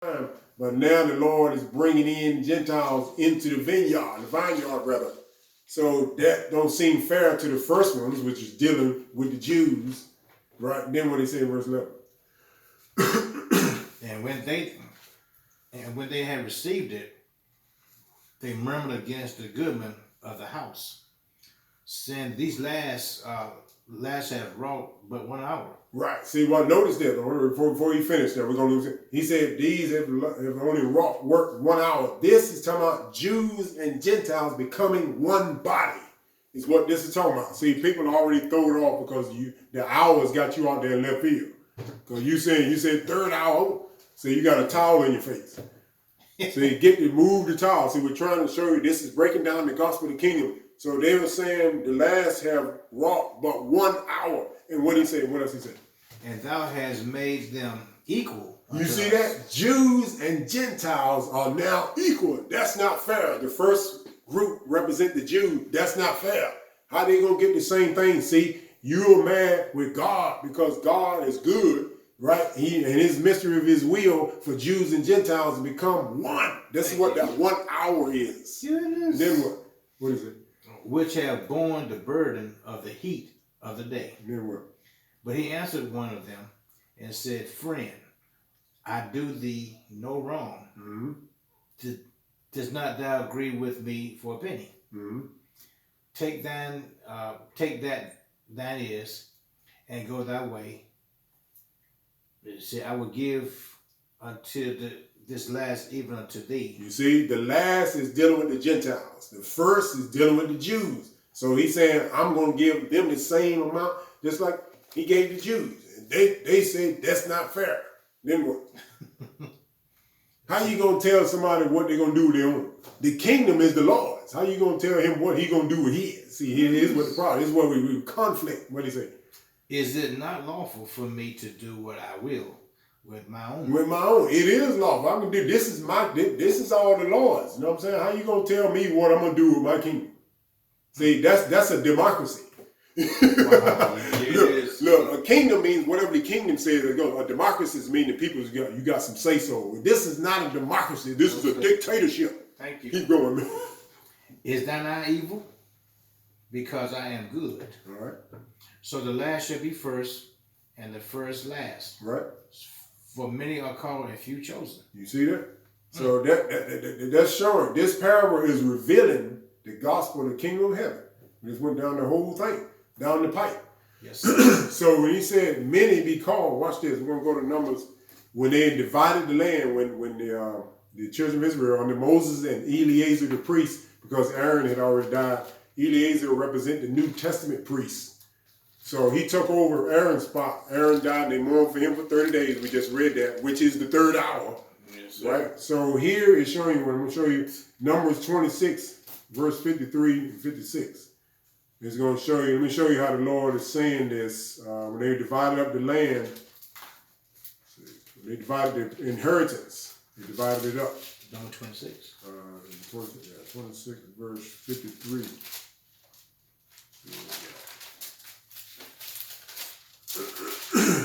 But now the Lord is bringing in Gentiles into the vineyard rather. So that don't seem fair to the first ones, which is dealing with the Jews, right? Then what they say in verse 11. And when they had received it, they murmured against the goodman of the house, saying, "These last have wrought but 1 hour." Right. See, well, notice that before he finished there, we're going to lose it. He said, these have only worked 1 hour. This is talking about Jews and Gentiles becoming one body, is what this is talking about. See, people already throw it off because the hours got you out there in left field. Because you said third hour, so you got a towel in your face. So you get to move the towel. See, we're trying to show you this is breaking down the gospel of the kingdom. So they were saying the last have wrought but 1 hour. And what he said? What else he said? And thou hast made them equal. You see that? Jews and Gentiles are now equal. That's not fair. The first group represent the Jews. That's not fair. How they gonna get the same thing? See, you're mad with God because God is good, right? He and his mystery of his will for Jews and Gentiles to become one. This is what that 1 hour is. Goodness. Then what? What is it? Which have borne the burden of the heat of the day. Then what? But he answered one of them and said, "Friend, I do thee no wrong. Mm-hmm. Does not thou agree with me for a penny? Mm-hmm. Take that thine is, and go thy way. See, I will give until this last even unto thee." You see, the last is dealing with the Gentiles. The first is dealing with the Jews. So he's saying, I'm going to give them the same amount, just like he gave the Jews. And they say that's not fair. Then what? How you going to tell somebody what they're going to do with their own? The kingdom is the Lord's. How you going to tell him what he going to do with his? See, here's what the problem. This is where we conflict. What do you say? Is it not lawful for me to do what I will with my own? With my own. It is lawful. I can do this is all the Lord's. You know what I'm saying? How you going to tell me what I'm going to do with my kingdom? See, that's a democracy. Wow, look, a kingdom means whatever the kingdom says. A democracy means the people you got some say so. This is not a democracy. This is a dictatorship. Thank you. Keep going, man. Is thou not evil? Because I am good. All right. So the last shall be first, and the first last. Right. For many are called and few chosen. You see that? So that's showing. This parable is revealing the gospel of the kingdom of heaven. We just went down the whole thing, down the pipe. Yes. So when he said many be called, watch this. We're going to go to Numbers. When they divided the land, when the children of Israel under Moses and Eleazar the priest, because Aaron had already died, Eleazar represent the New Testament priest. So he took over Aaron's spot. Aaron died and they mourned for him for 30 days. We just read that, which is the third hour. Yes, right? So here is showing you, I'm going to show you Numbers 26, verse 53 and 56. It's going to show you, let me show you how the Lord is saying this. When they divided up the land, they divided the inheritance. They divided it up. Number 26. 26, verse 53.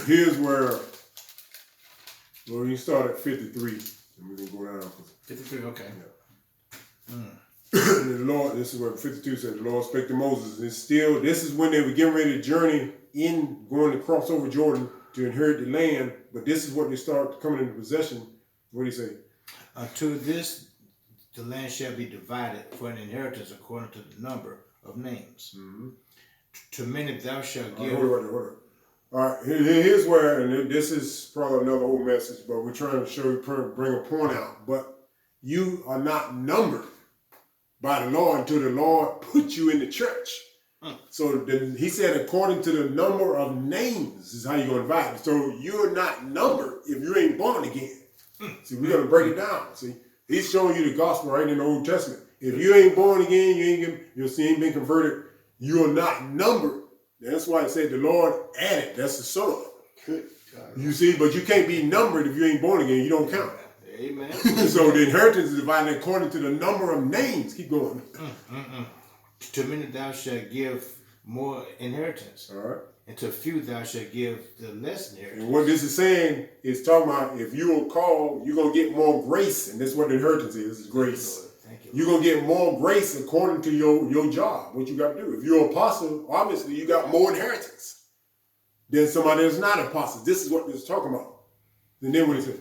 Here's where, well, you start at 53, and we're going to go down. 53, okay. Yeah. The Lord, this is what 52 says, the Lord spake to Moses. And still, this is when they were getting ready to journey in, going to cross over Jordan to inherit the land. But this is what they start coming into possession. What do you say? Unto this, the land shall be divided for an inheritance according to the number of names. Mm-hmm. To many thou shalt give. Hold on. All right, here's where, and this is probably another old message, but we're trying to show you, bring a point out. But you are not numbered by the Lord until the Lord put you in the church. So he said, according to the number of names is how you're going to divide it. So you're not numbered if you ain't born again. See, we're going to break it down. See, he's showing you the gospel right in the Old Testament. If you ain't born again, you ain't been converted, you're not numbered. That's why it said the Lord added. That's the son. You see, but you can't be numbered if you ain't born again. You don't count. Amen. So the inheritance is divided according to the number of names. Keep going. To many thou shalt give more inheritance. All right. and to few thou shalt give the less inheritance. And what this is saying is talking about if you are called, you're going to get more grace. And this is what the inheritance is grace. Thank you. You're going to get more grace according to your job, what you got to do. If you're an apostle, obviously you got more inheritance than somebody that's not an apostle. This is what this is talking about. And then what is it?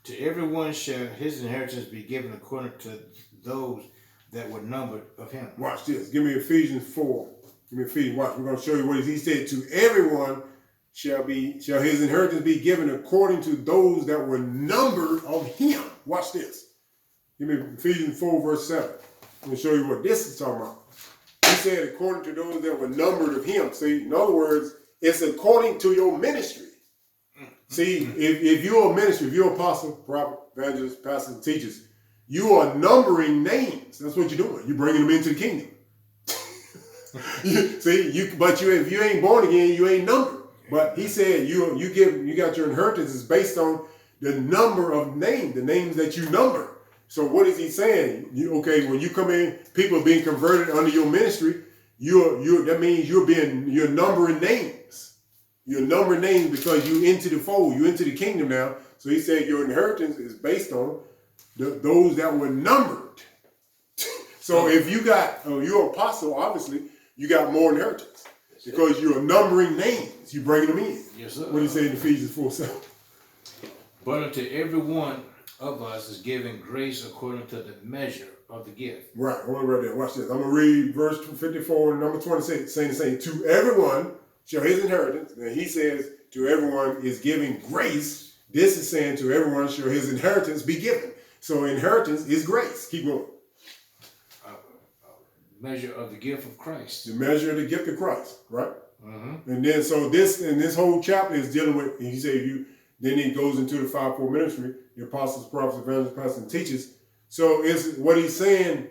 To everyone shall his inheritance be given according to those that were numbered of him. Watch this. Give me Ephesians 4. Give me Ephesians. Watch. We're going to show you what he said. To everyone shall his inheritance be given according to those that were numbered of him. Watch this. Give me Ephesians 4 verse 7. I'm going to show you what this is talking about. He said according to those that were numbered of him. See, in other words, it's according to your ministry. See, if you're a ministry, if you're an apostle, prophet, evangelist, pastor, and teachers, you are numbering names. That's what you're doing. You're bringing them into the kingdom. See, but if you ain't born again, you ain't numbered. But he said you got your inheritance is based on the number of names, the names that you number. So what is he saying? When you come in, people are being converted under your ministry. That means you're numbering names. You're numbering names because you're into the fold, you're into the kingdom now. So he said your inheritance is based on those that were numbered. So if you're an apostle, obviously you got more inheritance because you're numbering names. You're bringing them in. Yes, sir. What do you say in Ephesians 4:7? But unto every one of us is given grace according to the measure of the gift. Right. I want to read that. Watch this. I'm going to read verse 54 and number 26, saying the same. To everyone shall his inheritance. And he says to everyone is giving grace. This is saying to everyone shall his inheritance be given. So inheritance is grace. Keep going. Measure of the gift of Christ. The measure of the gift of Christ, right? Mm-hmm. And then so this whole chapter is dealing with, and he said then he goes into the fivefold ministry, the apostles, prophets, evangelists, pastors, and teachers. So it's what he's saying,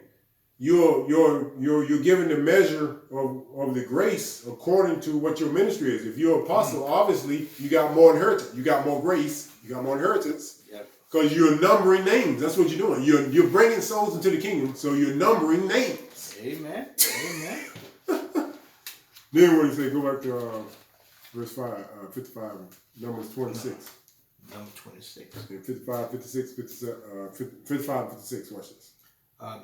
you're given the measure of the grace according to what your ministry is. If you're an apostle, obviously you got more inheritance, you got more grace, you got more inheritance. Yep. Because you're numbering names. That's what you're doing. You're bringing souls into the kingdom, so you're numbering names. Amen. Amen. Then what do you say? Go back to verse 55, Numbers 26. Number 26. 55, 56, 57, 55, 56. Watch this.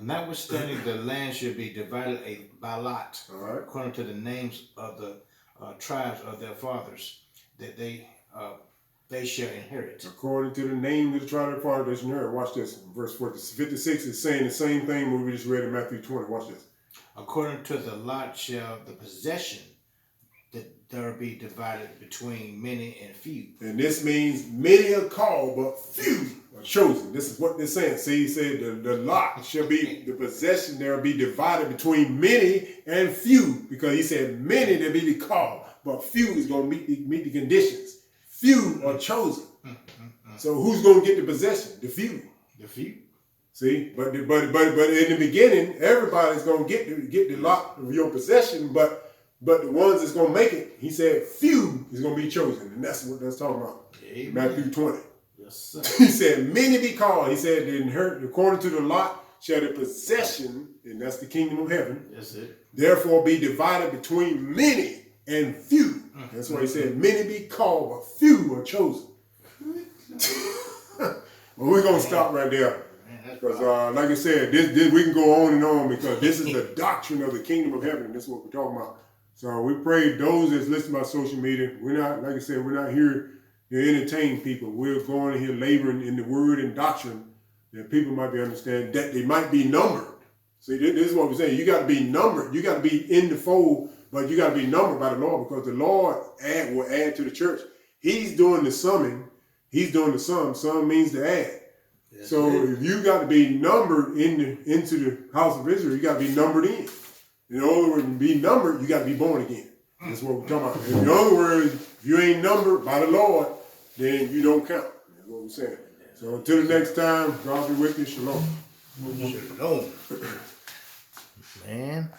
Notwithstanding, the land should be divided by lot, All right. according to the names of the tribes of their fathers, that they shall inherit. According to the name of the tribe of their fathers, they shall inherit. Watch this. Verse 56 is saying the same thing when we just read in Matthew 20. Watch this. According to the lot shall the possession that there be divided between many and few. And this means many are called, but few are chosen. This is what they're saying. See, he said the lot shall be, the possession there will be divided between many and few. Because he said many there be the called, but few is going to meet the conditions. Few are chosen. So who's going to get the possession? The few. The few. See, but in the beginning, everybody's going to get the lot of your possession, but the ones that's going to make it, he said, few is going to be chosen. And that's what that's talking about. Amen. Matthew 20. Yes, sir. He said, many be called. He said, the inherit, according to the lot, shall the possession, and that's the kingdom of heaven, That's it. therefore be divided between many and few. That's why he said, many be called, but few are chosen. Well, we're going to stop right there. Because, like I said, this we can go on and on because this is the doctrine of the kingdom of heaven. That's what we're talking about. So we pray those that's listening by social media, we're not, like I said, we're not here to entertain people. We're going here laboring in the word and doctrine that people might be understanding, that they might be numbered. See, this is what we're saying. You got to be numbered. You got to be in the fold, but you got to be numbered by the Lord because the Lord will add to the church. He's doing the summing. He's doing the sum. Sum means to add. Yes, So sir. if you got to be numbered into the house of Israel, you got to be numbered in. In other words, to be numbered, you got to be born again. That's what we're talking about. In other words, if you ain't numbered by the Lord, then you don't count. That's what we're saying. So until the next time, God be with you. Shalom. Shalom. Man.